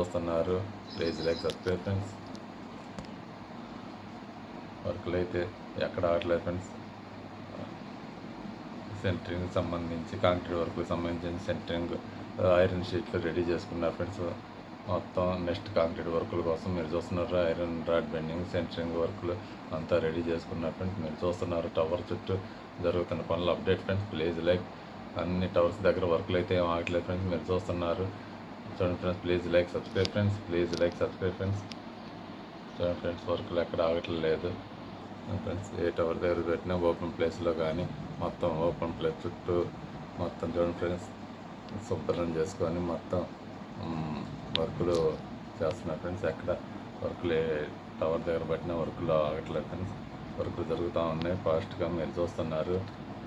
చూస్తున్నారు. Please like subscribe friends. వర్క్లు అయితే ఎక్కడ ఆగట్లేదు ఫ్రెండ్స్. సెంటరింగ్ సంబంధించి కాంక్రీట్ వర్క్కి సంబంధించిన సెంటరింగ్ ఐరన్ షీట్లు రెడీ చేసుకున్నారు ఫ్రెండ్స్. మొత్తం నెక్స్ట్ కాంక్రీట్ వర్కుల కోసం మీరు చూస్తున్నారు. ఐరన్ రాడ్ బెండింగ్ సెంటరింగ్ వర్కులు అంతా రెడీ చేసుకున్నారు ఫ్రెండ్స్. మీరు చూస్తున్నారు టవర్ చుట్టూ జరుగుతున్న పనులు అప్డేట్ ఫ్రెండ్స్. Please like. అన్ని టవర్స్ దగ్గర వర్కులు అయితే ఏం ఆగట్లేదు ఫ్రెండ్స్. మీరు చూస్తున్నారు. చూడండి friends. Please like subscribe friends. Please like subscribe friends. చూడండి ఫ్రెండ్స్. వర్కులు ఎక్కడ ఆగట్లేదు ఫ్రెండ్స్. ఏ టవర్ దగ్గర పెట్టినా ఓపెన్ ప్లేస్లో కానీ మొత్తం ఓపెన్ ప్లేస్ చుట్టూ మొత్తం చూడండి ఫ్రెండ్స్ శుభ్రం చేసుకొని మొత్తం వర్కులు చేస్తున్నారు ఫ్రెండ్స్. ఎక్కడ వర్కులు టవర్ దగ్గర పెట్టిన వర్కులు ఆగట్లేదు ఫ్రెండ్స్. వర్కులు జరుగుతూ ఉన్నాయి ఫాస్ట్గా. మీరు చూస్తున్నారు.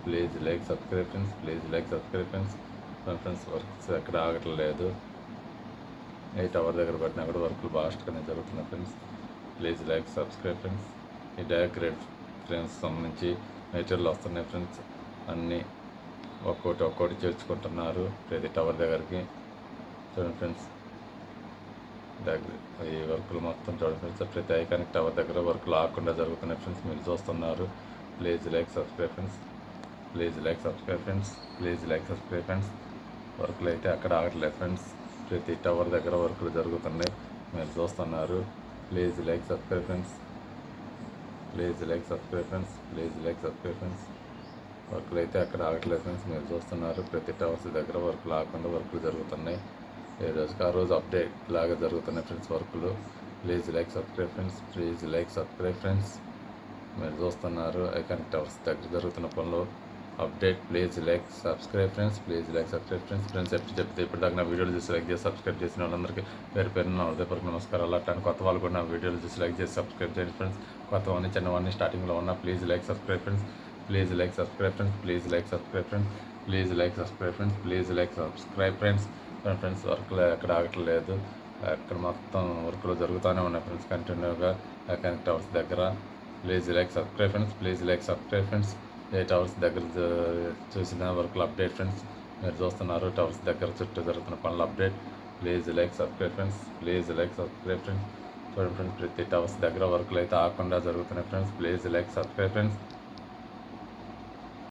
Please like subscribe friends. Please like subscribe friends. Friends works ఎక్కడ ఆగట్లేదు. ఏ టవర్ దగ్గర పెట్టినా కూడా వర్కులు ఫాస్ట్గానే జరుగుతున్నాయి friends. Please like subscribe friends. ఈ డయాగ్రేడ్ ఫ్రెండ్స్ సంబంధించి మెటీరియల్ వస్తున్నాయి ఫ్రెండ్స్. అన్నీ ఒక్కోటి చేర్చుకుంటున్నారు ప్రతి టవర్ దగ్గరికి. చూడండి ఫ్రెండ్స్. ఈ వర్కులు మొత్తం చూడండి ఫ్రెండ్స్. ప్రతి ఐకానిక్ టవర్ దగ్గర వర్కులు ఆగకుండా జరుగుతున్నాయి ఫ్రెండ్స్. మీరు చూస్తున్నారు. Please like subscribe friends. Please like subscribe friends. Please like subscribe friends. వర్కులు అయితే అక్కడ ఆగట్లేదు ఫ్రెండ్స్. ప్రతి టవర్ దగ్గర వర్కులు జరుగుతున్నాయి. మీరు చూస్తున్నారు. Please like subscribe friends. Please like subscribe friends. Please like subscribe friends. వర్కులు అయితే అక్కడ ఆగట్లేదు ఫ్రెండ్స్. మీరు చూస్తున్నారు. ప్రతి టవర్స్ దగ్గర వర్కులు ఆగకుండా వర్కులు జరుగుతున్నాయి. ఏ రోజుకి ఆ రోజు అప్డేట్ లాగా జరుగుతున్నాయి ఫ్రెండ్స్ వర్కులు. Please like subscribe friends. Please like subscribe friends. మీరు చూస్తున్నారు. ఐకానిక్ టవర్స్ దగ్గర జరుగుతున్న పనులు update. Please like subscribe friends. Please like subscribe friends. Friends ఎప్పుడు చెప్తే ఇప్పుడు దాకా నా వీడియోలు చూసి లైక్ చేసి సబ్స్క్రైబ్ చేసిన వాళ్ళందరికీ పేరున హృదయపూర్వక నమస్కారాలు. అట్లాంటి కొత్త వాళ్ళు కూడా నా వీడియోలు చూసి లైక్ చేసి సబ్స్క్రైబ్ చేయండి ఫ్రెండ్స్. కొత్తవన్నీ చిన్నవన్నీ స్టార్టింగ్లో ఉన్న please like subscribe friends. Please like subscribe friends. Please like subscribe friends. Please like subscribe friends. Please like subscribe friends. Friends వర్క్లు ఎక్కడ ఆగట్లేదు. అక్కడ మొత్తం వర్క్లు జరుగుతూనే ఉన్నాయి ఫ్రెండ్స్ కంటిన్యూగా ఐకానిక్ టవర్స్ దగ్గర. Please like subscribe friends. Please like subscribe friends. A towers దగ్గర చూసిన వర్క్లు అప్డేట్ ఫ్రెండ్స్. మీరు చూస్తున్నారు. టవర్స్ దగ్గర చుట్టూ జరుగుతున్న పనులు update. Please like subscribe friends. Please like subscribe friends. చూడండి ఫ్రెండ్స్. ప్రతి టవర్స్ దగ్గర వర్క్లు అయితే ఆగకుండా జరుగుతున్నాయి friends. Please like subscribe friends.